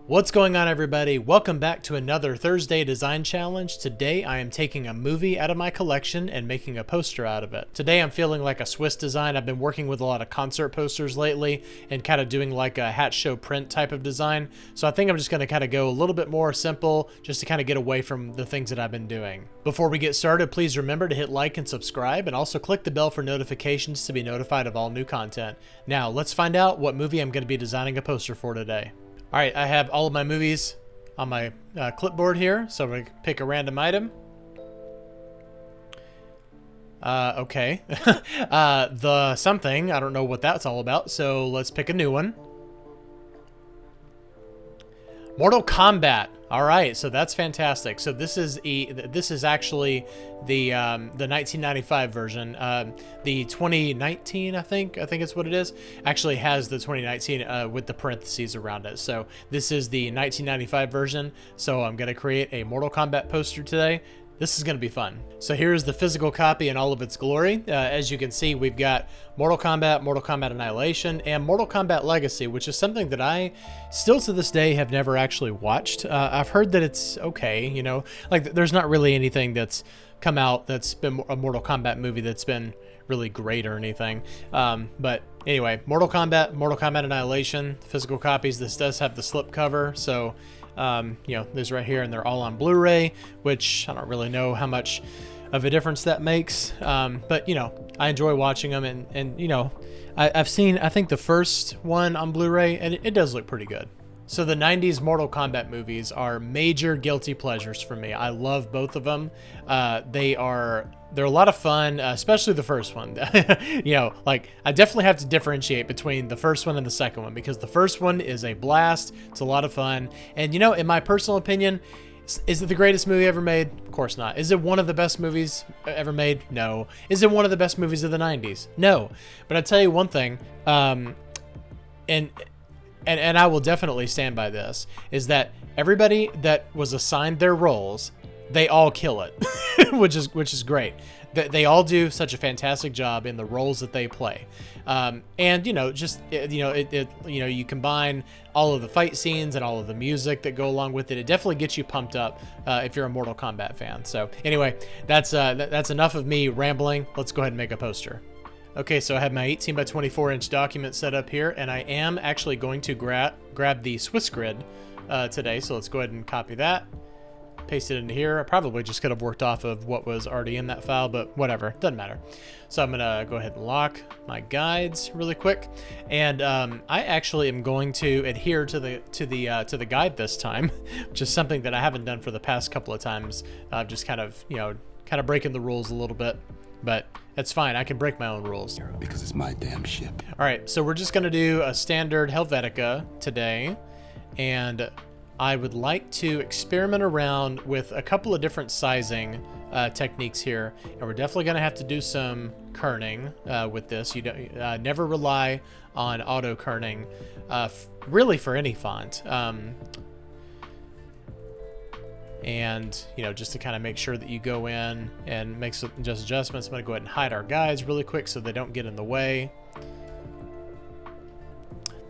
What's going on, everybody? Welcome back to another Thursday Design Challenge. Today I am taking a movie out of my collection and making a poster out of it. Today I'm feeling like a Swiss design. I've been working with a lot of concert posters lately and kind of doing like a hat show print type of design. So I think I'm just going to kind of go a little bit more simple just to kind of get away from the things that I've been doing. Before we get started, please remember to hit like and subscribe and also click the bell for notifications to be notified of all new content. Now let's find out what movie I'm going to be designing a poster for today. All right, I have all of my movies on my clipboard here, so I'm going to pick a random item. Okay. The something, I don't know what that's all about, so let's pick a new one. Mortal Kombat. All right, so that's fantastic. So this is actually the 1995 version. The 2019, I think it's what it is, actually has the 2019 with the parentheses around it. So this is the 1995 version. So I'm gonna create a Mortal Kombat poster today. This is going to be fun. So here's the physical copy in all of its glory. As you can see, we've got Mortal Kombat, Mortal Kombat Annihilation, and Mortal Kombat Legacy, which is something that I still to this day have never actually watched. I've heard that it's okay, you know, like there's not really anything that's come out that's been a Mortal Kombat movie that's been really great or anything. But anyway, Mortal Kombat, Mortal Kombat Annihilation, physical copies. This does have the slip cover, so you know, these right here, and they're all on Blu-ray, which I don't really know how much of a difference that makes. But you know, I enjoy watching them, and you know, I've seen, I think the first one on Blu-ray, and it does look pretty good. So the 90s Mortal Kombat movies are major guilty pleasures for me. I love both of them. They're a lot of fun, especially the first one. You know, like I definitely have to differentiate between the first one and the second one, because the first one is a blast. It's a lot of fun. And you know, in my personal opinion, is it the greatest movie ever made? Of course not. Is it one of the best movies ever made? No. Is it one of the best movies of the 90s? No. But I'll tell you one thing, and I will definitely stand by this, is that everybody that was assigned their roles, they all kill it, which is great. They all do such a fantastic job in the roles that they play. And you know, just you know, you know, you combine all of the fight scenes and all of the music that go along with it. It definitely gets you pumped up if you're a Mortal Kombat fan. So anyway, that's enough of me rambling. Let's go ahead and make a poster. Okay, so I have my 18 by 24 inch document set up here, and I am actually going to grab the Swiss grid today. So let's go ahead and copy that, paste it into here. I probably just could have worked off of what was already in that file, but whatever, doesn't matter. So I'm gonna go ahead and lock my guides really quick, and I actually am going to adhere to the guide this time, which is something that I haven't done for the past couple of times. Just kind of, you know, kind of breaking the rules a little bit. But that's fine. I can break my own rules. Because it's my damn ship. All right, so we're just going to do a standard Helvetica today. And I would like to experiment around with a couple of different sizing techniques here. And we're definitely going to have to do some kerning with this. You don't, never rely on auto kerning, really, for any font. And you know, just to kind of make sure that you go in and make some just adjustments. I'm going to go ahead and hide our guides really quick so they don't get in the way.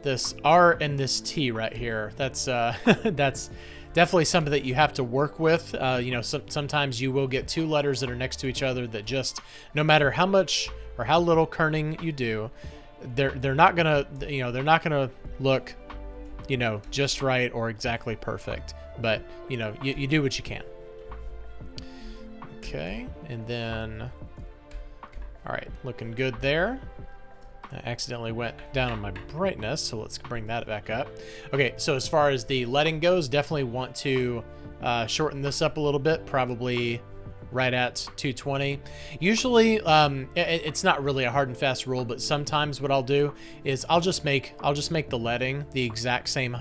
This R and this T right here, that's that's definitely something that you have to work with. You know, sometimes you will get two letters that are next to each other that just, no matter how much or how little kerning you do, they're not gonna, you know, they're not gonna look, you know, just right or exactly perfect. But you know, you do what you can. Okay, and then, all right, looking good there. I accidentally went down on my brightness, so let's bring that back up. Okay, so as far as the leading goes, definitely want to shorten this up a little bit, probably right at 220. Usually, it's not really a hard and fast rule, but sometimes what I'll do is I'll just make the leading the exact same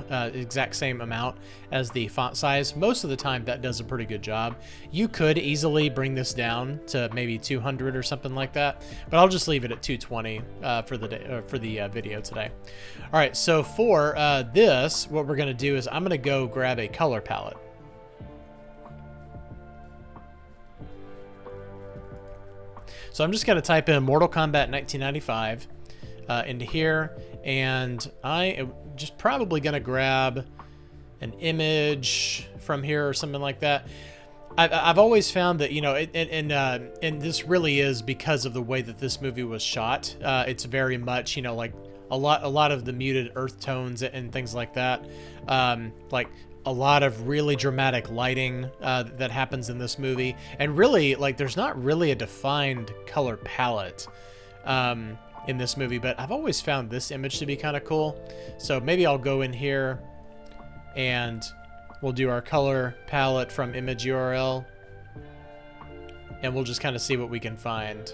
amount as the font size. Most of the time, that does a pretty good job. You could easily bring this down to maybe 200 or something like that, but I'll just leave it at 220 for the day, for the video today. All right, so for this, what we're gonna do is I'm gonna go grab a color palette. So I'm just going to type in Mortal Kombat 1995 into here, and I am just probably going to grab an image from here or something like that. I've always found that, you know, and this really is because of the way that this movie was shot. It's very much, you know, like a lot of the muted earth tones and things like that. Like a lot of really dramatic lighting that happens in this movie, and really, like, there's not really a defined color palette in this movie. But I've always found this image to be kind of cool. So maybe I'll go in here and we'll do our color palette from image URL, and we'll just kind of see what we can find.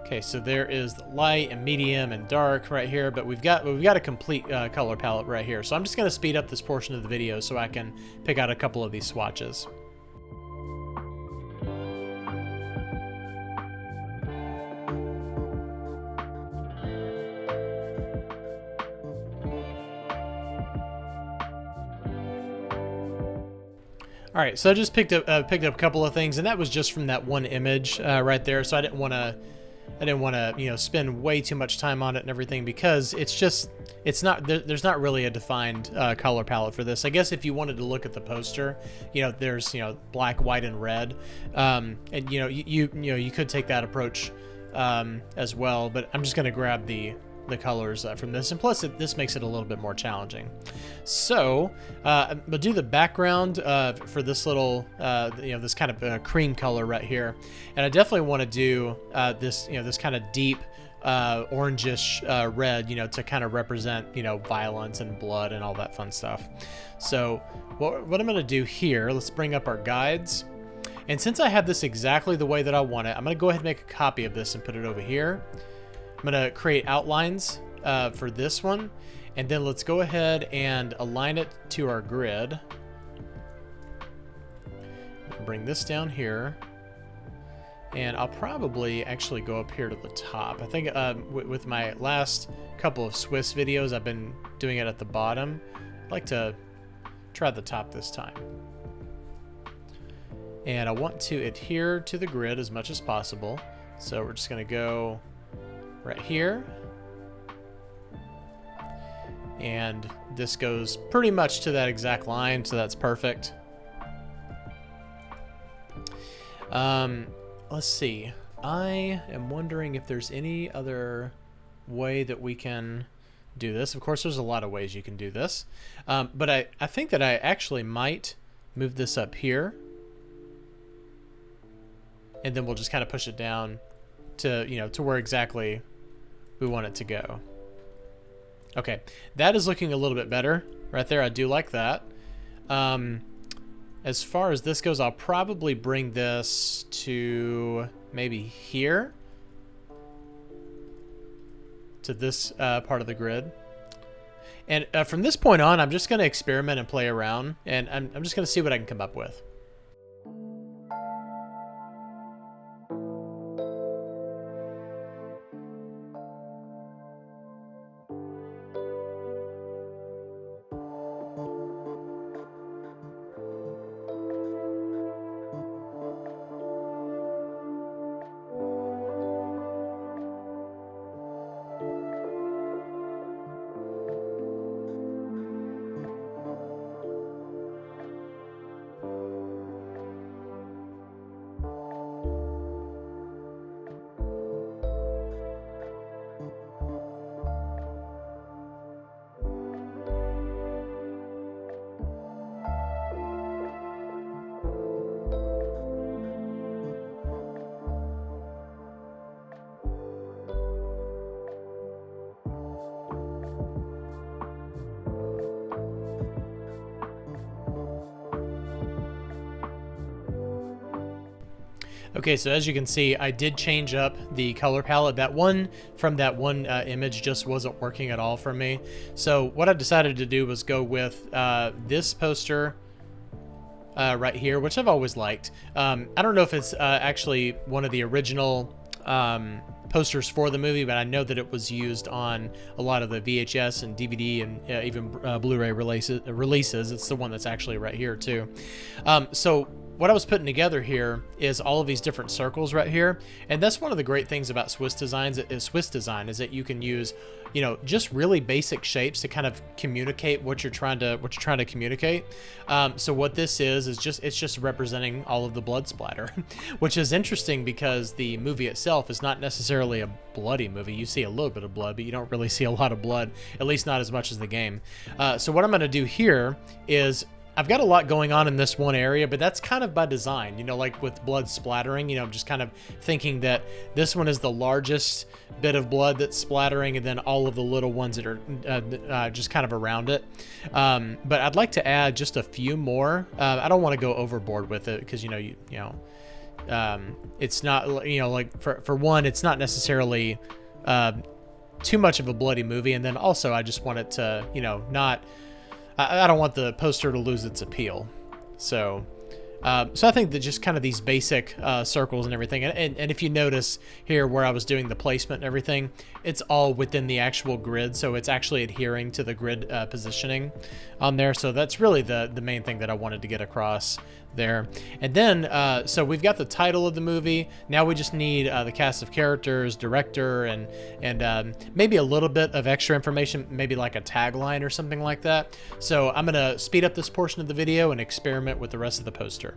Okay, so there is the light and medium and dark right here, but we've got a complete color palette right here. So I'm just going to speed up this portion of the video so I can pick out a couple of these swatches. All right, so I just picked up a couple of things, and that was just from that one image right there. So I didn't want to, you know, spend way too much time on it and everything, because there's not really a defined color palette for this. I guess if you wanted to look at the poster, you know, there's, you know, black, white, and red, and you know, you could take that approach as well. But I'm just going to grab the colors from this, and plus this makes it a little bit more challenging. So I'm gonna do the background for this little you know, this kind of cream color right here, and I definitely want to do this, you know, this kind of deep orangish red, you know, to kind of represent, you know, violence and blood and all that fun stuff. So what I'm gonna do here, let's bring up our guides, and since I have this exactly the way that I want it, I'm gonna go ahead and make a copy of this and put it over here. I'm going to create outlines for this one, and then let's go ahead and align it to our grid. Bring this down here, and I'll probably actually go up here to the top. I think with my last couple of Swiss videos, I've been doing it at the bottom. I'd like to try the top this time. And I want to adhere to the grid as much as possible, so we're just going to go right here, and this goes pretty much to that exact line, so that's perfect. Let's see, I am wondering if there's any other way that we can do this. Of course, there's a lot of ways you can do this, but I think that I actually might move this up here, and then we'll just kind of push it down to, you know, to where exactly we want it to go. Okay, that is looking a little bit better right there. I do like that. As far as this goes, I'll probably bring this to maybe here, to this part of the grid. And from this point on, I'm just going to experiment and play around, and I'm just going to see what I can come up with. Okay, so as you can see, I did change up the color palette. That one from that one image just wasn't working at all for me. So what I decided to do was go with this poster right here, which I've always liked. I don't know if it's actually one of the original posters for the movie, but I know that it was used on a lot of the VHS and DVD and even Blu-ray releases. It's the one that's actually right here too. So what I was putting together here is all of these different circles right here, and that's one of the great things about Swiss design is that you can use, you know, just really basic shapes to kind of communicate what you're trying to communicate. So what this is just representing all of the blood splatter, which is interesting because the movie itself is not necessarily a bloody movie. You see a little bit of blood, but you don't really see a lot of blood, at least not as much as the game. So what I'm going to do here is, I've got a lot going on in this one area, but that's kind of by design, you know, like with blood splattering, you know, I'm just kind of thinking that this one is the largest bit of blood that's splattering, and then all of the little ones that are just kind of around it. But I'd like to add just a few more. I don't want to go overboard with it because, you know, it's not, you know, like for one, it's not necessarily too much of a bloody movie. And then also I just want it to, you know, I don't want the poster to lose its appeal. So I think that just kind of these basic circles and everything, and if you notice here where I was doing the placement and everything, it's all within the actual grid, so it's actually adhering to the grid positioning on there. So that's really the main thing that I wanted to get across there. And then so we've got the title of the movie. Now we just need the cast of characters, director, and maybe a little bit of extra information, maybe like a tagline or something like that. So I'm gonna speed up this portion of the video and experiment with the rest of the poster.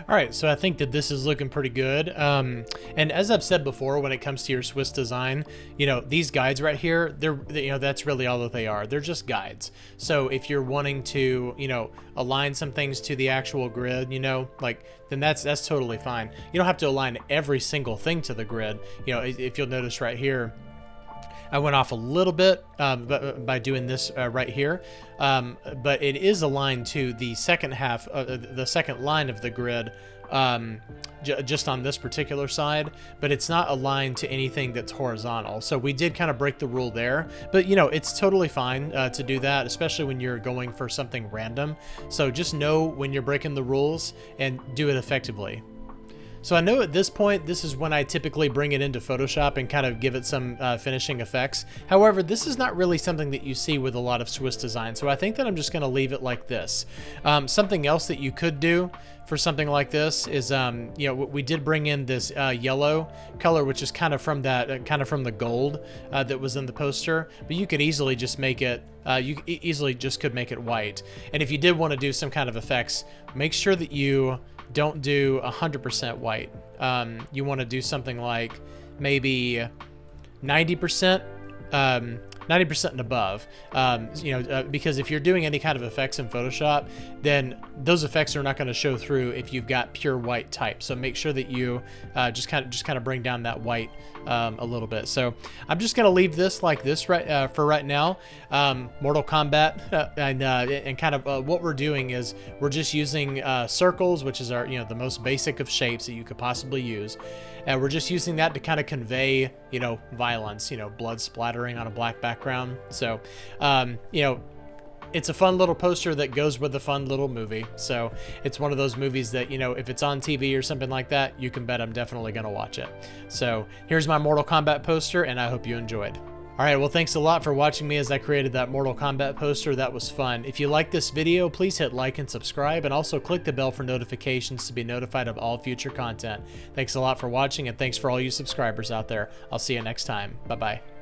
All right, so I think that this is looking pretty good. And as I've said before, when it comes to your Swiss design, you know, these guides right here, you know, that's really all that they are. They're just guides. So if you're wanting to, you know, align some things to the actual grid, you know, like, then that's totally fine. You don't have to align every single thing to the grid. You know, if you'll notice right here, I went off a little bit by doing this right here, but it is aligned to the second half, the second line of the grid, just on this particular side, but it's not aligned to anything that's horizontal. So we did kind of break the rule there, but you know, it's totally fine to do that, especially when you're going for something random. So just know when you're breaking the rules and do it effectively. So I know at this point, this is when I typically bring it into Photoshop and kind of give it some finishing effects. However, this is not really something that you see with a lot of Swiss design, so I think that I'm just going to leave it like this. Something else that you could do for something like this is, you know, we did bring in this yellow color, which is kind of from that, kind of from the gold that was in the poster, but you could easily just make it, you easily just could make it white. And if you did want to do some kind of effects, make sure that you don't do 100% white. You want to do something like maybe 90%, 90% and above, you know, because if you're doing any kind of effects in Photoshop, then those effects are not going to show through if you've got pure white type. So make sure that you just kind of bring down that white a little bit. So I'm just going to leave this like this for right now. Mortal Kombat, and kind of what we're doing is we're just using circles, which is our, you know, the most basic of shapes that you could possibly use. And we're just using that to kind of convey, you know, violence, you know, blood splattering on a black background. So, you know, it's a fun little poster that goes with a fun little movie. So it's one of those movies that, you know, if it's on TV or something like that, you can bet I'm definitely going to watch it. So here's my Mortal Kombat poster, and I hope you enjoyed. All right, well, thanks a lot for watching me as I created that Mortal Kombat poster. That was fun. If you like this video, please hit like and subscribe, and also click the bell for notifications to be notified of all future content. Thanks a lot for watching, and thanks for all you subscribers out there. I'll see you next time. Bye-bye.